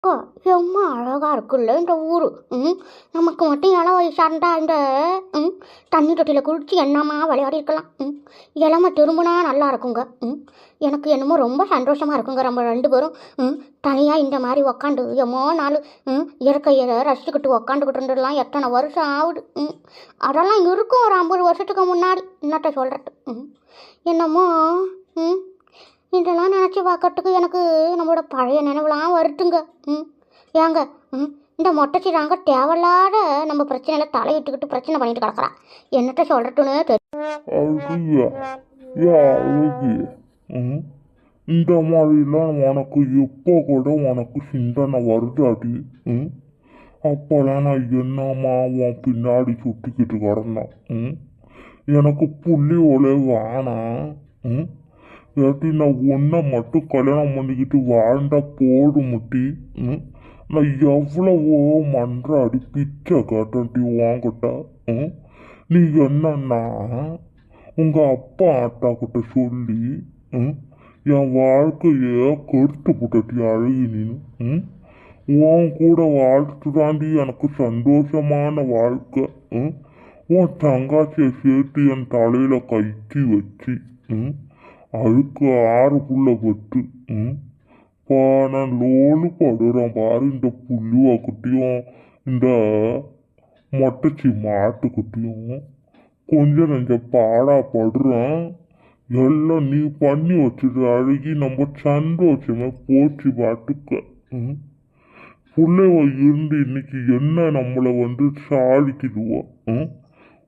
அக்கா, எம்மா அழகா இருக்குல்ல இந்த ஊரு. ம் நமக்கு மட்டும் இள வயசா இருந்தா இந்த தண்ணி தொட்டியில் குளிச்சு என்னம்மா விளையாடி இருக்கலாம். இளமை திரும்பினா நல்லா இருக்குங்க. எனக்கு என்னமோ ரொம்ப சந்தோஷமா இருக்குங்க. நம்ம ரெண்டு பேரும் தனியாக இந்த மாதிரி உக்காண்டு எம்மோ நாள் இயற்கையை ரசிச்சுக்கிட்டு உக்காண்டுக்கிட்டு இருந்துடலாம். எத்தனை வருஷம் ஆகுது. அதெல்லாம் இருக்கும் ஒரு 50 வருஷத்துக்கு முன்னாடி. என்னட்ட சொல்கிறது. என்னமோ ம் இதெல்லாம் நினச்சி பார்க்கறதுக்கு எனக்கு நம்மளோட பழைய நினைவுலாம் வருதுங்க. ஏங்க இந்த மொட்டைச்சி தாங்க தேவையில்லாத நம்ம பிரச்சனையில் தலையிட்டுக்கிட்டு பிரச்சனை பண்ணிட்டு கிடக்குறா. என்னட்ட சொல்கிறதுன்னு இந்த மாதிரிலாம் உனக்கு எப்போ கூட உனக்கு சிந்தனை வருதாடி. அப்போலாம் நான் என்னம்மா உன் பின்னாடி சுற்றிக்கிட்டு கிடந்தேன். எனக்கு புள்ளி ஒலே வேணாம். ஏட்டி நான் ஒன்றை மட்டும் கல்யாணம் பண்ணிக்கிட்டு வாழ்ந்தா போடு முட்டி. நான் எவ்வளவோ மன்றாடி பிச்சை கேட்டேன்டி வாங்கிட்ட. நீ என்னன்னா உங்கள் அப்பா ஆட்டா கிட்ட சொல்லி என் வாழ்க்கைய கெடுத்து போட்டட்டி அழகி நீனு. உன் கூட வாழ்த்து தாண்டி எனக்கு சந்தோஷமான வாழ்க்கை. உன் தங்காச்சியை சேர்த்து என் தலையில் கைச்சி வச்சு அதுக்கு 6 புள்ள பட்டு நான் லோனு படுறேன் பாரு. இந்த புல்லுவாக்குட்டியும் இந்த மொட்டைச்சி மாட்டுக்குட்டியும் கொஞ்சம் நெஞ்ச பாடா படுறேன். எல்லாம் நீ பண்ணி வச்சுட்டு அழகி நம்ம சந்தோஷமா போச்சு பாட்டுக்க. பிள்ளைவ இருந்து இன்னைக்கு என்ன நம்மளை சாதிக்குதுவோம்.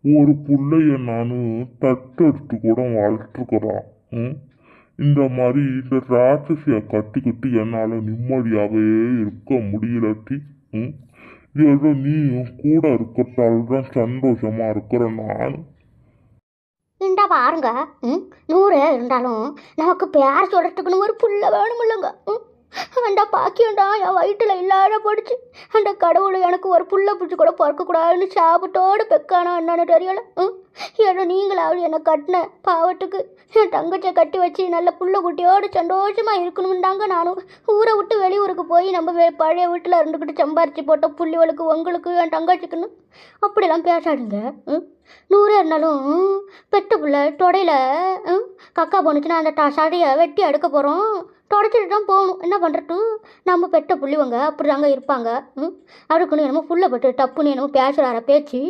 ஒரு பிள்ளைய நான் தத்தெடுத்து கூட வளர்த்துக்கிறேன். இந்த மாதிரி இந்த ராட்சசியை கட்டிக்கிட்டு என்னால் நிம்மதியாகவே இருக்க முடியலட்டி. ஏதோ நீ கூட இருக்கிறதால தான் சந்தோஷமா இருக்கிற நான். இந்த பாருங்க 100 இருந்தாலும் நமக்கு பேர் சொல்கிறதுக்குன்னு ஒரு புள்ள வேணுமில்லைங்க. அந்த பாக்கியண்டா என் வயிற்றில் இல்லாத போடுச்சு. அந்த கடவுளை எனக்கு ஒரு புள்ள பிடிச்சி கூட பிறக்கக்கூடாதுன்னு சாப்பிட்டோடு பெக்கானா என்னன்னு தெரியலை. ஏதோ நீங்களாவது என்னை கட்டின பாவத்துக்கு என் தங்கச்சியை கட்டி வச்சு நல்ல புள்ள குட்டியோடு சந்தோஷமாக இருக்கணும்னு தாங்க நானும் ஊரை விட்டு வெளியூருக்கு போய் நம்ம பழைய வீட்டில் இருந்துக்கிட்டு சம்பாரித்து போட்ட புள்ளிவளுக்கு உங்களுக்கு என் தங்கச்சிக்குன்னு அப்படிலாம் பேசாடுங்க. 100 இருந்தாலும் பெத்த பிள்ளை தொடையில் கக்கா போணுச்சுன்னா அந்த சடையை வெட்டி எடுக்க போகிறோம். தொடச்சிட்டு தான் போகணும். என்ன பண்ணுறது, நம்ம பெட்ட புள்ளிவங்க அப்படி தாங்க இருப்பாங்க. அதுக்குன்னு என்னமோ புள்ள பட்டு டப்புன்னு என்னமோ பேசுகிறார பேச்சு.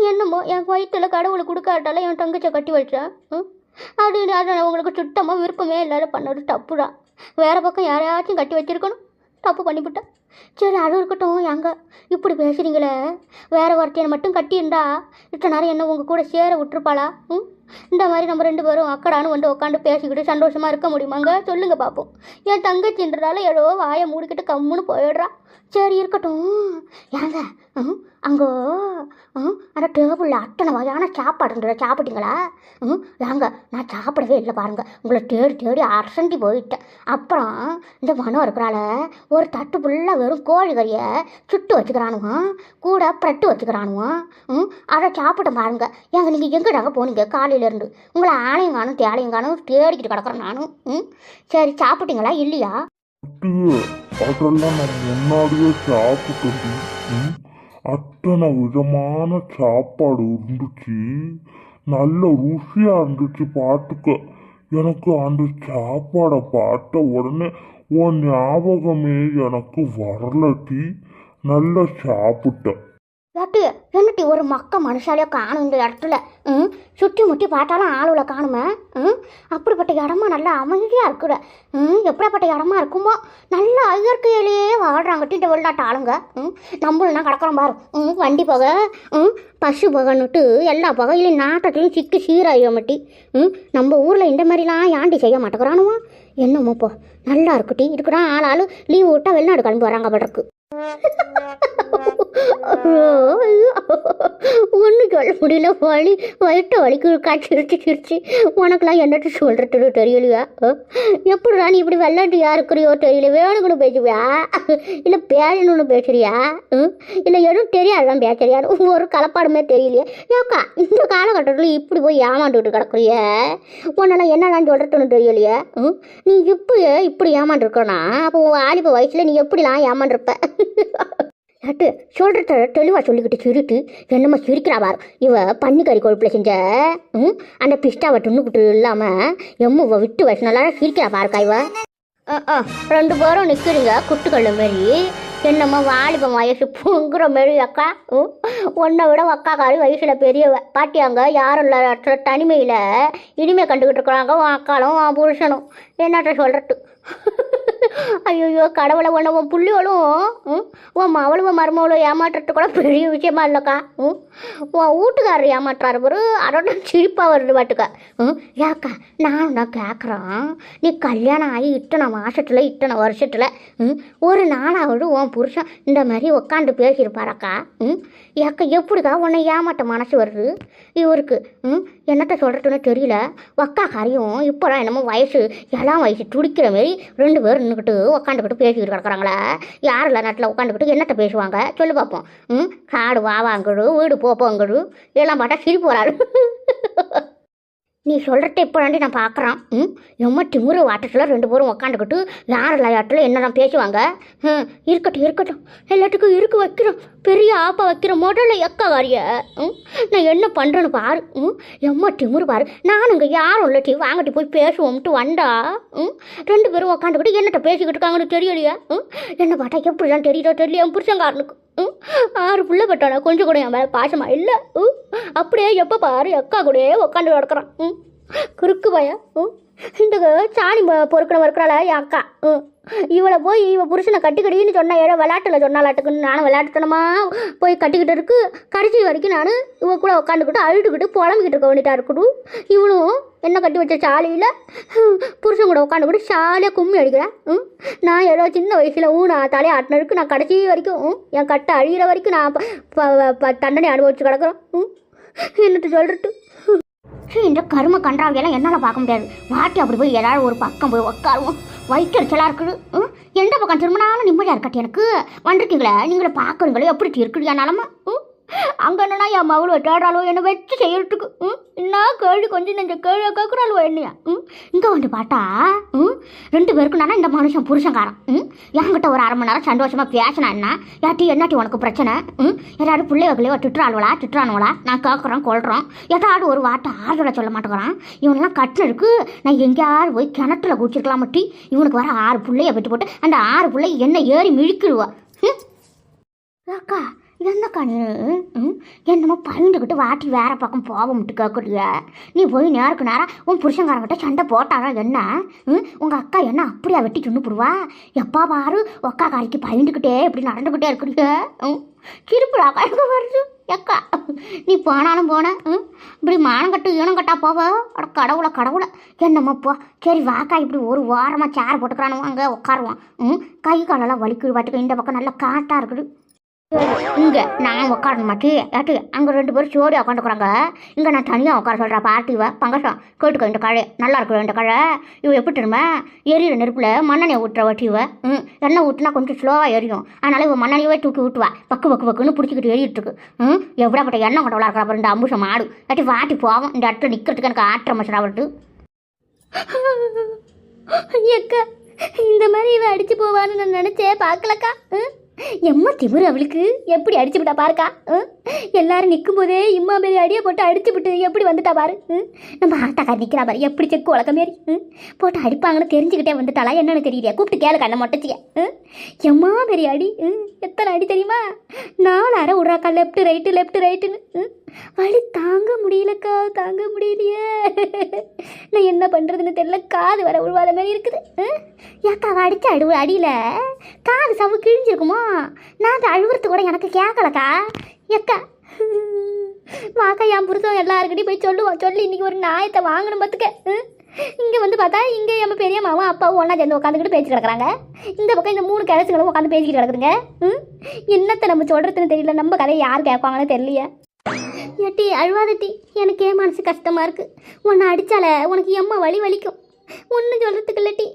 என்னமோ என் வயிற்றில் கடவுளை கொடுக்காட்டால என் தங்கச்சியை கட்டி வச்சேன். அதை உங்களுக்கு சுத்தமாக விருப்பமே இல்லாத பண்ணது தப்பு தான். வேறு பக்கம் யாரையாச்சும் கட்டி வச்சுருக்கணும். தப்பு பண்ணிவிட்டேன். சரி அது இருக்கட்டும். எங்க இப்படி பேசுகிறீங்களே, வேறு வார்த்தையை மட்டும் கட்டியிருந்தா இத்தனை நேரம் என்ன உங்கள் கூட சேர விட்டுருப்பாளா? இந்த மாதிரி நம்ம 2 பேரும் அக்கடான்னு உட்காந்து பேசிக்கிட்டு சந்தோஷமாக இருக்க முடியுமாங்க? சொல்லுங்கள் பார்ப்போம். என் தங்கச்சின்றதால ஏதோ வாயை மூடிக்கிட்டு கம்முன்னு போயிடுறா. சரி இருக்கட்டும். ஏங்க அங்கோ அந்த டேபிளில் அத்தனை வகையான சாப்பாடுன்றத சாப்பிட்டீங்களா? ஏங்க நான் சாப்பிடவே இல்லை பாருங்கள். உங்களை தேடி தேடி அரசண்டி போயிட்டேன். அப்புறம் இந்த மனம் இருக்கிறால ஒரு தட்டு ஃபுல்லாக வெறும் கோழி கறியை சுட்டு வச்சுக்கிறானுவான், கூட ப்ரெட்டு வச்சுக்கிறானுவான். அதை சாப்பிட பாருங்க. ஏங்க நீங்கள் எங்கடாங்க போனீங்க காலையிலேருந்து? உங்களை ஆணையும் காணும் தேலையும் காணும் தேடிக்கிட்டு கிடக்குறேன் நானும். சரி சாப்பிட்டீங்களா இல்லையா? அதெல்லாம் நான் முன்னாடியே சாப்பிட்டேன். அத்தனை விதமான சாப்பாடு இருந்துச்சு. நல்ல ருசியாக இருந்துச்சு பார்த்துக்க. எனக்கு அந்த சாப்பாடை பார்த்த உடனே உன் ஞாபகமே எனக்கு வரலட்டி. நல்லா சாப்பிட்டேன். ஏட்டி என்னட்டி ஒரு மனுஷாலையோ காணும் இந்த இடத்துல. சுற்றி முட்டி பார்த்தாலும் ஆளுல காணுமே. அப்படிப்பட்ட இடமா நல்லா அமைதியாக இருக்குற. எப்படிப்பட்ட இடமா இருக்குமோ. நல்ல இயற்கையிலேயே வாழ்கிறாங்கட்டி இந்த வெளிநாட்டு ஆளுங்க. நம்மளும் கிடக்கிறோம் பாரு. வண்டி புகை பசு புகைன்னுட்டு எல்லா புகையிலையும் நாட்டத்துலையும் சிக்கி சீராயிரம் மட்டி. நம்ம ஊரில் இந்த மாதிரிலாம் ஏண்டி செய்ய மாட்டேங்கிறானுவோ என்னமோப்போ. நல்லா இருக்குட்டி. இதுக்குதான் ஆளாளு லீவு விட்டால் வெளிநாடு கிளம்பி வராங்க படக்கு. ஒன்றும் சொல்ல முடியல, வலி வயிற்று வலிக்கு சிரிச்சு சிரிச்சு. உனக்கெல்லாம் என்னட்டு சொல்கிறது தெரியலையா? எப்படிடா நீ இப்படி விளையாண்டியா இருக்கிறியோ தெரியல. வேணுங்கன்னு பேசுவியா இல்லை பேசணும்னு பேசுறியா? இல்லை எதுவும் தெரியாதுதான் பேசுறியான்னு ஒரு கலப்பாடுமே தெரியலையே. ஏக்கா இந்த காலகட்டத்தில் இப்படி போய் ஏமாண்டுக்கிட்டு கிடக்குறிய? உன்னெல்லாம் என்னதான் சொல்கிறதுன்னு தெரியலையே. நீ இப்படி ஏமாண்டிருக்கனா அப்போ வாலிப வயசில் நீ எப்படிலாம் ஏமாண்டிருப்ப? அட்டு சொல்கிறத தெளிவாக சொல்லிக்கிட்டு சிரிட்டு என்னம்மா சிரிக்கிறா பாரு. இவ பன்னிக்கறி கொழுப்பில் செஞ்ச அந்த பிஸ்டாவை துண்ணுக்கிட்டு இல்லாமல் எம்ம விட்டு வயசு நல்லா சிரிக்கிறா பாருக்கா இவ. ரெண்டு பேரும் நிற்கிறீங்க குட்டுக்கல் மாரி. என்னம்மா வாலிபம் வயசு பொங்குற மாரி அக்கா. உன்னை விட அக்காக்காரி வயசில் பெரியவ பாட்டியாங்க யாரும் இல்லை தனிமையில் இனிமே கண்டுக்கிட்டு இருக்கிறாங்க உன் அக்காலும் உன் புருஷனும். என்னட்ட சொல்கிறது? ஐயோ கடவுளை உன்னை உன் புள்ளியோளும் உன் மவளும் மருமவளும் ஏமாற்றுறது கூட பெரிய விஷயமா இல்லைக்கா. உன் வீட்டுக்காரர் ஏமாற்றுறாரு பாரு, அதோட சிரிப்பாக வருது பாட்டுக்கா. ஏக்கா நான் கேட்குறேன், நீ கல்யாணம் ஆகி இத்தனை மாதத்தில் இத்தனை வருஷத்தில் ஒரு நாளாவது உன் புருஷன் இந்த மாதிரி உட்காந்து பேசியிருப்பாராக்கா? ஏக்கா எப்படிக்கா உன்னை ஏமாட்ட மனசு வருது இவருக்கு? என்னத்த சொல்கிறதுன்னு தெரியல. அக்காக்காரியும் இப்போதான் என்னமோ வயசு எல்லாம் வயசு துடிக்கிற மாரி ரெண்டு பேரும் நின்றுக்கிட்டு உட்காந்துக்கிட்டு பேசிக்கிட்டு கிடக்குறாங்களா? யார் இல்லை நாட்டில் உட்காந்துக்கிட்டு என்னத்தை பேசுவாங்க சொல்லு பார்ப்போம். காடு வாவாங்கடு வீடு போப்போங்கடு எல்லாம் பார்த்தா சிரிப்பு வராது. நீ சொல்கிறத இப்போதாண்டி நான் பார்க்குறான். எம்ம திமுரு வாட்டத்தில் ரெண்டு பேரும் உக்காந்துக்கிட்டு யார் விளையாட்டில் என்னதான் பேசுவாங்க. இருக்கட்டும் இருக்கட்டும், எல்லாத்துக்கும் இருக்கு வைக்கிறோம், பெரிய ஆப்பா வைக்கிறோம். முதல்ல எக்கா வாரிய நான் என்ன பண்ணுறேன்னு பாரு. எம்ம திமுரு பாரு. நானுங்க யாரும் இல்லட்டி வாங்கிட்டு போய் பேசுவோம்ட்டு வந்தா ரெண்டு பேரும் உக்காந்துக்கிட்டு என்னட்ட பேசிக்கிட்டு இருக்காங்கன்னு தெரியலையா? என்ன பார்த்தா எப்படி தான் தெரியுதோ தெரியல. என் புருஷங்காரனுக்கு 6 புள்ள பட்டானா கொஞ்சம் கூட என் மேலே பாசமா இல்லை. அப்படியே எப்போ பாரு அக்கா கூடயே உக்காந்து கிடக்குறான் குறுக்கு பையன். இந்த சாணி பொறுக்கிற இருக்கிறாள என் அக்கா. இவளை போய் இவன் புருஷனை கட்டிக்கிடின்னு சொன்னா ஏதோ விளையாட்டில் சொன்னாலாட்டுக்குன்னு நானும் விளையாட்டுத்தனமா போய் கட்டிக்கிட்டு இருக்கு. கடைசி வரைக்கும் நான் இவன் கூட உட்காந்துக்கிட்டு அழுதுகிட்டு புலம்பிக்கிட்டு இருக்க வேண்டியதாக இருக்கணும். இவனும் என்ன கட்டி வச்ச சாலையில் புருஷன் கூட உட்காந்துக்கிட்டு சாலையாக கும்மி அடிக்கிறேன். நான் ஏதோ சின்ன வயசில் நான் தலையை ஆட்டினதுக்கு நான் கடைசி வரைக்கும் என் கட்டை அழிகிற வரைக்கும் நான் தண்டனை அனுபவிச்சு கிடக்குறேன். என்னட்டு சொல்லிட்டு இந்த கரும கன்றாவையெல்லாம் என்னால் பார்க்க முடியாது. வாட்டி அப்படி போய் ஏதாவது ஒரு பக்கம் போய் உட்காருவோம். வயிற்றுச்சலாக இருக்குது. எந்த பக்கம் திரும்பினாலும் நிம்மதியாக இருக்கட்டும். எனக்கு வந்திருக்கீங்களே நீங்களே பார்க்குறீங்களே எப்படி இருக்குது என் நிலமை. அங்கே என்னன்னா என் மகள் தேடுறாளோ என்னை வச்சு செய்யறதுக்கு. என்ன கேள்வி கொஞ்சம் நெஞ்ச கேள்வி கேட்குறாளோ என்னையா? இங்கே வந்து பார்த்தா ரெண்டு பேருக்கும் நானா இந்த மனுஷன் புருஷங்காரன் என்கிட்ட ஒரு 1/2 மணி நேரம் சந்தோஷமாக பேசினா என்ன யாட்டி என்னாட்டி உனக்கு பிரச்சனை? ஏதாவது பிள்ளைகளோ திட்டுறானுவளா நான் கேட்குறோம் கொள்கிறோம். ஏதாவது ஒரு வார்த்தை ஆறுதலை சொல்ல மாட்டேங்கிறான். இவனெல்லாம் கட்டினருக்கு நான் எங்கேயாவது போய் கிணத்துல குடிச்சிருக்கலாம் மட்டி. இவனுக்கு வர 6 பிள்ளைய விட்டு போட்டு அந்த 6 பிள்ளை என்ன ஏறி மிழிக்கிடுவா. அக்கா என்னக்கா நீ என்னமோ பயந்துக்கிட்டு வாட்டி வேற பக்கம் போவோம்ட்டு கேட்குறிய? நீ போய் நேருக்கு நேரம் உன் புருஷங்காரங்கிட்ட சண்டை போட்டாரா என்ன? உங்கள் அக்கா என்ன அப்படியா வெட்டி துண்ணுப்புடுவா? எப்பா பாரு அக்கா காரிக்கு பயந்துக்கிட்டே இப்படி நடந்துக்கிட்டே இருக்கிறீங்க. சிரிப்புடா கழுகு வருது. எக்கா நீ போனாலும் போன இப்படி மானங்கட்டு ஈனங்கட்டா போவ. கடவுளை என்னம்மாப்போ சரி வாக்கா இப்படி ஒரு வாரமாக சேர் போட்டுக்கிறானு அங்கே உட்காருவான். கை காலெல்லாம் வலிக்குது பாட்டுக்கு. இந்த பக்கம் நல்லா காட்டாக இருக்குது. இங்கே நான் உட்காரணும் மாட்டி ஏட்டு அங்கே 2 பேரும் சோடி உட்காந்துக்குறாங்க. இங்கே நான் தனியாக உட்கார சொல்கிறேன். பார்ட்டிவ பங்கசம் கேட்டுக்க. இந்த கழை நல்லா இருக்கு. இந்த கழை இவ எப்படி தெரியுமா எரியிற நெருப்பில் மண்ணெண்ணெய் ஊட்டுற வட்டி இவ. எண்ணெய் ஊட்டினா கொஞ்சம் ஸ்லோவாக எரியும். அதனால் இவன் மண்ணெண்ணையவே தூக்கி ஊட்டுவா. பக்குன்னு பிடிச்சிக்கிட்டு எரியிட்டு இருக்கு. எவ்வளோப்பட்ட எண்ணெய் கொண்டவளா இருக்கிறா அப்புறம் இந்த அம்புஷம் மாடு ஏட்டி வாட்டி போவோம். இந்த இடத்துல நிற்கிறதுக்கு எனக்கு ஆற்ற மசரா வருது. ஏக்கா இந்த மாதிரி இவன் அடிச்சு போவான்னு நான் நினச்சே பார்க்கலக்கா. எம்மா திமுரு அவளுக்கு எப்படி அடிச்சு விட்டா பாருக்கா. எல்லாரும் நிற்கும் போதே இம்மா மாரி அடியை போட்டு அடிச்சு விட்டு எப்படி வந்துட்டா பாரு. நம்ம ஆட்டாக்கார் நிற்கிறா பாரு எப்படி செக்கு உலக மாரி போட்டு அடிப்பாங்கன்னு தெரிஞ்சுக்கிட்டே வந்துட்டாளா என்னன்னு தெரியலையா? கூப்பிட்டு கேளு கண்ணை மொட்டச்சிக்க. எம்மா மாரி அடி எத்தனை அடி தெரியுமா? 4 அரை விட்றாக்கா. லெஃப்ட் ரைட்டுன்னு வலி தாங்க முடியலக்கா. தாங்க முடியலையே. நான் என்ன பண்ணுறதுன்னு தெரியல. காது வர உருவாத மாதிரி இருக்குது. ஏக்கா அடிச்சு அடியில் காது சவு கிழிஞ்சிருக்குமோ? நான் அதை அழுவுறது கூட எனக்கு கேட்கலக்கா. ஏக்கா வாக்கா என் புருஷன் எல்லாருக்கிட்டையும் போய் சொல்லுவான். சொல்லி இன்னைக்கு ஒரு நாயத்தை வாங்கணும் பார்த்துக்க. இங்கே வந்து பார்த்தா இங்கே நம்ம பெரிய மாவும் அப்பாவும் ஒன்றா சேர்ந்து உட்காந்துக்கிட்டு பேச்சு கிடக்குறாங்க. இந்த பக்கம் இந்த 3 கிழசுகளும் உட்காந்து பேசிக்கிட்டு கிடக்குதுங்க. என்னத்தை நம்ம சொல்கிறதுன்னு தெரியல. நம்ம கதையை யார் கேட்பாங்கன்னு தெரியலையே. ஏட்டி அழுவாதட்டி, எனக்கே மனசு கஷ்டமாக இருக்குது. உன்னை அடித்தால உனக்கு எம்மா வலிக்கும். ஒன்றும் சொல்கிறதுக்கு இல்லட்டி.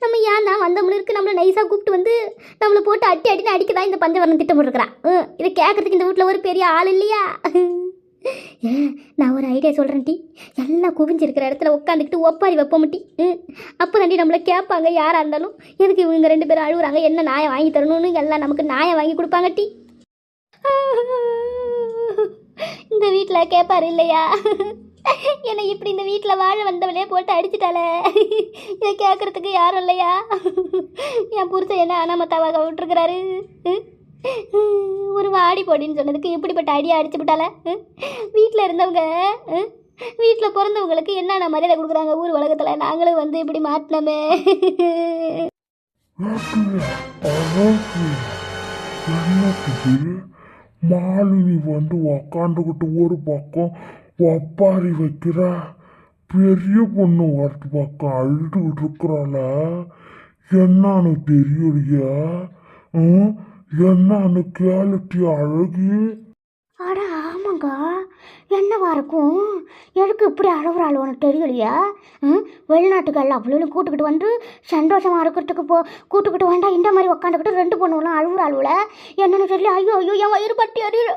நம்ம ஏன் தான் வந்தோம்னு இருக்கு. நம்மளை நைஸாக கூப்பிட்டு வந்து நம்மளை போட்டு அடின்னு அடிக்கதான் இந்த பஞ்சவரணம் திட்டம் போட்டுருக்குறான். இதை கேட்கறதுக்கு இந்த வீட்டில் ஒரு பெரிய ஆள் இல்லையா? நான் ஒரு ஐடியா சொல்கிறேன் டி. எல்லாம் குவிஞ்சிருக்கிற இடத்துல உட்காந்துக்கிட்டு ஒப்பாரி வைப்போம் டி. அப்போ தாண்டி நம்மளை கேட்பாங்க யாராக இருந்தாலும். எதுக்கு இவங்க 2 பேரும் அழுகுறாங்க, என்ன நாயம் வாங்கி தரணும்னு எல்லாம் நமக்கு நாயம் வாங்கி கொடுப்பாங்க டி. இந்த வீட்டில் கேட்பாரு இல்லையா, என்னை இப்படி இந்த வீட்டில் வாழ வந்தவனே போட்டு அடிச்சிட்டால, இதை கேட்கறதுக்கு யாரும் இல்லையா? என் புருஷன் என்ன அனாமத்தாவாக விட்டுருக்கிறாரு. ஒரு வாடி போடின்னு சொன்னதுக்கு இப்படிப்பட்ட அடியை அடிச்சு விட்டால. வீட்டில் இருந்தவங்க, வீட்டில் பிறந்தவங்களுக்கு என்னென்ன மரியாதை கொடுக்குறாங்க ஊர் உலகத்தில். நாங்களும் வந்து இப்படி மாட்டினோமே. மாலினி வந்து உக்காண்டுக்கிட்டு ஒரு பக்கம் ஒப்பாரி வைக்கிற, பெரிய பொண்ணு ஒரு பக்கம் அழுதுகிட்டு இருக்கிறாள. என்னான்னு தெரியலையா? என்னான்னு கேளுட்டி அழகி. அட ஆமாங்க, என்னவா இருக்கும்? எதுக்கு இப்படி அழுகுறாள் உனக்கு தெரியலையா? வெளிநாட்டுக்கெல்லாம் அவ்வளோ கூட்டுக்கிட்டு வந்து சந்தோஷமாக இருக்கிறதுக்கு கூட்டுக்கிட்டு வேண்டா இந்த மாதிரி உக்காந்துக்கிட்டு 2 பொண்ணுலாம் அழுகுறாளுல. என்னன்னு தெரியல. ஐயோ என் வயிறு பட்டி அறியல.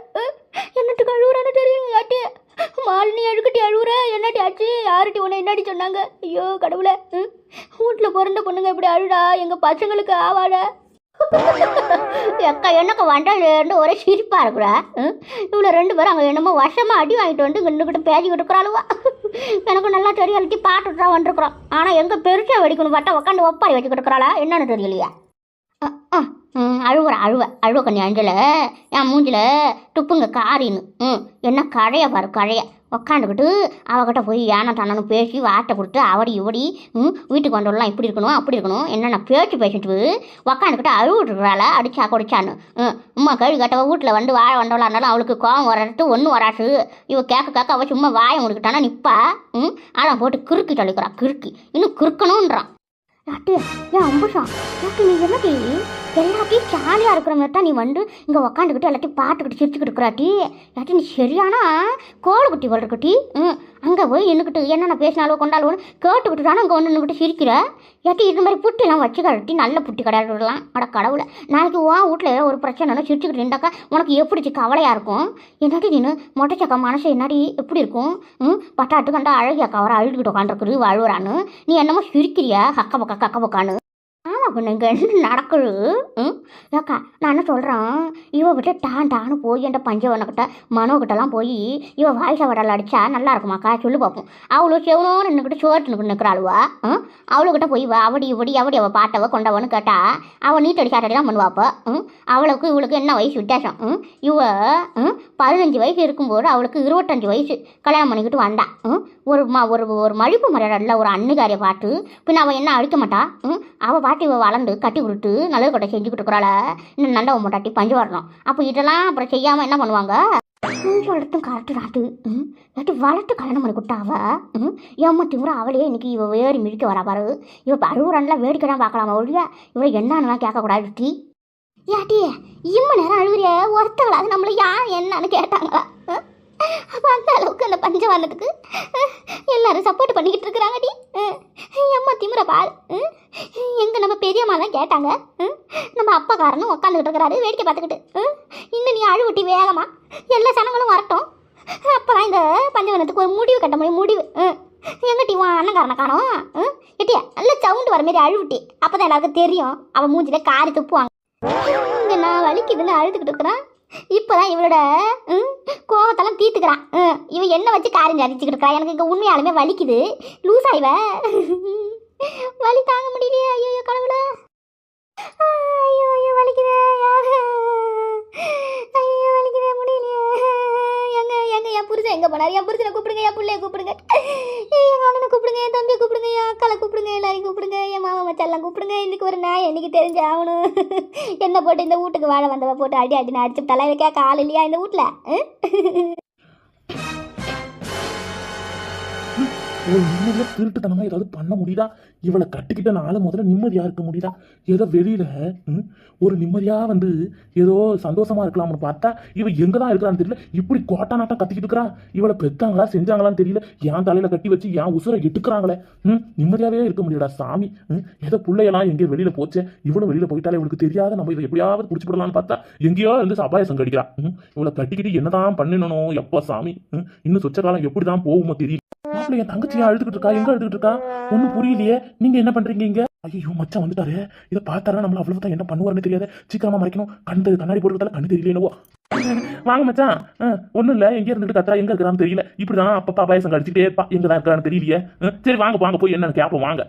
என்னட்டுக்கு அழுகுறான்னு தெரியல. யாட்டி மாலினி அழுக்கட்டி அழுகுற, என்னட்டி ஆச்சு? யாருட்டி உன்னை என்னாடி சொன்னாங்க? ஐயோ கடவுளை, வீட்டில் பிறந்த பொண்ணுங்க இப்படி அழுடா, எங்கள் பசங்களுக்கு ஆவாட. எக்கா என்னக்கா வண்டாலேருந்து ஒரே சிரிப்பாக இருக்கிறா. இவ்வளோ 2 பேரும் அங்கே என்னமோ வருஷமாக அடி வாங்கிட்டு வந்து நின்றுக்கிட்டு பேசிக்கிட்டு இருக்கிறாளுவா. எனக்கு நல்லா தெரியும், அழுத்தி பாட்டுட்டு தான் வந்துருக்குறோம். ஆனால் எங்கே பெருசாக வெடிக்கணும் பார்த்தா உட்காந்து ஒப்பாரி வச்சுக்கிட்டு இருக்கிறாளா என்னன்னு தெரியலையா? அழுவ கண்ணி அஞ்சல என் மூஞ்சில் துப்புங்க காரின்னு. என்ன கழைய பாரு கழைய. உக்காந்துக்கிட்டு அவகிட்ட போய் ஏன்னா தானு பேசி வார்த்தை கொடுத்து அவடி இவடி வீட்டுக்கு வந்தோடலாம் இப்படி இருக்கணும் அப்படி இருக்கணும் என்னென்ன பேச்சு பேசிட்டு உக்காந்துக்கிட்டு அழுவிட்டுருக்குறாள அடிச்சா கொடுச்சான்னு. அம்மா கழுவி கட்டவ வீட்டில் வந்து வாழ வந்தவளா இருந்தாலும் அவளுக்கு கோவம் வர்றது ஒன்றும் வராது. இவ கேட்க அவள் சும்மா வாயை முடிக்கிட்டானா நிற்பா. அதான் போட்டு கிறுக்கி தொலைக்கிறா. கிறுக்கி இன்னும் கிறுக்கணுன்றான். யாட்டு ஏன் அம்புஷம் யாட்டு நீ என்னடி எல்லாத்தையும் ஜாலியாக இருக்கிற மாதிரி தான் நீ வந்து இங்கே உக்காந்துக்கிட்டு எல்லாத்தையும் பாட்டுக்கிட்டு சிரிச்சுக்கிட்டு இருக்கிறாட்டி. யாட்டி நீ சரியானா கோழு குட்டி வளர்க்கட்டி. அங்கே போய் நின்றுக்கிட்டு என்னென்ன பேசினாலும் கொண்டாலும் கேட்டுக்கிட்டு தானே அங்கே வந்து நின்றுக்கிட்டு சிரிக்கிற. யாட்டி இது மாதிரி புட்டிலாம் வச்சு கழட்டி நல்ல புட்டி கிடையாதுலாம். அட கடவுளை, நாளைக்கு வீட்டில் ஒரு பிரச்சனைனா சிரிச்சுக்கிட்டு இருந்தாக்கா உனக்கு எப்படி கவலையாக இருக்கும்? என்னாடி நீனு மொட்டைச்சக்கா மனசு என்னாடி எப்படி இருக்கும்? பட்டாட்டு கண்டா அழகியாக்கா வர அழுதுகிட்டு உட்காந்துருக்குது வாழ்வுறான்னு நீ என்னமோ சிரிக்கிறியா கக்க பக்கான்னு. ஆமாம் பொண்ணு இங்கே என்ன நடக்குது? ஏக்கா நான் என்ன சொல்கிறேன், இவ விட்டு டான்னு போய் என்ற பஞ்சவனக்கிட்ட மனோக்கிட்டலாம் போய் இவ வாய்ஸை வடலை அடித்தா நல்லா இருக்குமாக்கா சொல்லி பார்ப்போம். அவ்வளோ செவனோன்னு நின்றுக்கிட்டு சோர்ட்டு நிற்கிறாளுவா. அவளுக்கிட்ட போய் அவடி அவள் பாட்டவ கொண்டவன்னு கேட்டா அவள் நீட்டடி சாட்டடி தான் பண்ணுவாப்போ. அவளுக்கு இவளுக்கு என்ன வயசு வித்தியாசம்? இவ 15 வயசு இருக்கும்போது அவளுக்கு 25 வயசு கல்யாணம் பண்ணிக்கிட்டு வந்தா. ஒரு மழிப்பு மரியாதை ஒரு அன்னுகாரியை பார்த்து பின்ன அவள் என்ன அழிக்க மாட்டா. அவள் பாட்டு இவள் வளர்ந்து கட்டி கொடுத்து நல்லது கொட்டை செஞ்சுக்கிட்டு இருக்கிறாள. இன்னும் நல்ல மொட்டாட்டி பஞ்சு வரணும். அப்போ இதெல்லாம் அப்புறம் செய்யாமல் என்ன பண்ணுவாங்க? சொல்கிறதும் கரெக்டு ராட்டு. ஏட்டி வளர்த்து கல்யாணம் பண்ணி கொடுத்தா அவள் ஏமாத்தி கூட அவளையே இன்னைக்கு இவள் வேறி மிதிக்க வரா பாரு. இவள் 60 வேடிக்கை தான் பார்க்கலாமா ஒழிய இவளை என்னன்னு கேட்கக்கூடாது டி. யாட்டி இம்ம நேரம் அழுகுறிய ஒருத்தவளாது நம்மளை யார் என்னன்னு கேட்டாங்களா? அப்போ அந்த அளவுக்கு அந்த பஞ்சவரணத்துக்கு எல்லாரும் சப்போர்ட் பண்ணிக்கிட்டு இருக்கிறாங்கடி. அம்மா திமுற பால். எங்கே நம்ம பெரியம்மா தான் கேட்டாங்க. நம்ம அப்பாக்காரனும் உட்காந்துக்கிட்டு இருக்கிறாரு வேடிக்கை பார்த்துக்கிட்டு. இன்னும் நீ அழுவுட்டி வேகமா எல்லா சனங்களும் வரட்டும். அப்போ தான் இந்த பஞ்சவரணத்துக்கு ஒரு முடிவு கட்ட முடியும். முடிவு எங்கட்டி உன் அண்ணங்காரனை காணும். எட்டியா நல்ல சவுண்டு வர மாரி அழுவிட்டி. அப்போ தான் எல்லாருக்கும் தெரியும். அவன் மூஞ்சில காரி துப்புவாங்க. இங்கே நான் வலிக்குதுன்னு அழுதுகிட்டு இருக்கிறேன். இப்போதான் இவளோட கோவத்தெல்லாம் தீர்த்துக்கிறான். இவன் என்ன வச்சு காரிஞ்சு அடிச்சுக்கிட்டு இருக்கா. எனக்கு இங்கே உண்மையாலுமே வலிக்குது. லூஸ் ஆயிவ வலி தாங்க முடியலையே. ஐயோ கடவுளே, ஐயோ வலிக்குதே, ஐயோ வலிக்குதே முடியலையே. என் புருஷன் எங்கே போனார்? என் புருஷனை கூப்பிடுங்க, என் பிள்ளைய கூப்பிடுங்க, என் அண்ணனை கூப்பிடுங்க, என் தம்பியை கூப்பிடுங்க, என் அக்காலை கூப்பிடுங்க, எல்லாரையும் கூப்பிடுங்க, என் மாமா மச்செல்லாம் கூப்பிடுங்க. இன்றைக்கி ஒரு நாய் என்னைக்கு தெரிஞ்சு ஆகணும். என்ன போட்டு இந்த வீட்டுக்கு வாழ வந்தவ போட்டு அடின்னு அடிச்சு தலை வைக்க ஆள் இல்லையா இந்த வீட்டில்? ஒரு நிம்மதியா திருட்டுத்தனமா ஏதாவது பண்ண முடியுதா? இவளை கட்டிக்கிட்ட நாளை முதல்ல நிம்மதியா இருக்க முடியுதா? ஏதோ வெளியில ஒரு நிம்மதியா வந்து ஏதோ சந்தோஷமா இருக்கலாம்னு பார்த்தா இவ எங்கதான் இருக்கிறான்னு தெரியல. இப்படி கோட்டா நாட்டம் கத்திக்கிட்டு இருக்கிறா. இவளை பெத்தாங்களா செஞ்சாங்களான்னு தெரியல. என் தலையில கட்டி வச்சு என் உசுரை எடுக்கிறாங்களே. நிம்மதியாவே இருக்க முடியலடா சாமி. ஏதோ பிள்ளையெல்லாம் எங்கேயோ வெளியில போச்சே, இவ்வளவு வெளியில போயிட்டாலே இவளுக்கு தெரியாத நம்ம இதை எப்படியாவது பிடிச்சி விடலாம்னு பார்த்தா எங்கேயோ இருந்து அபாயசம் கடிக்கிறா. இவளை கட்டிக்கிட்டு என்னதான் பண்ணணும் எப்பா சாமி. இன்னும் சொச்ச காலம் எப்படிதான் போகுமோ தெரியல. மாப்பிள்ள என் தங்கச்சியா அழுதுகிட்டு இருக்கா, எங்க அழுதுகிட்டு இருக்கா ஒன்னும் புரியலையே. நீங்க என்ன பண்றீங்க இங்க? ஐயோ மச்சான் வந்துட்டாரு. இதை பார்த்தாரா நம்மள அவ்வளவுதான் என்ன பண்ணுவாருன்னு தெரியாது. சீக்கிரமா மறைக்கணும். கண்ணாடி போட்டுக்கிட்டால கண்ணு தெரியல என்னவோ. வாங்க மச்சான். ஒண்ணும் இல்ல, எங்க இருந்துட்டு கத்துறா, எங்க இருக்கிறான்னு தெரியல. இப்படிதான் அப்பப்பா அபாயசம் கடிச்சிட்டே இருப்பா, எங்கதான் இருக்கிறான்னு தெரியலையே. சரி வாங்க வாங்க போய் என்னன்னு கேப்போம் வாங்க.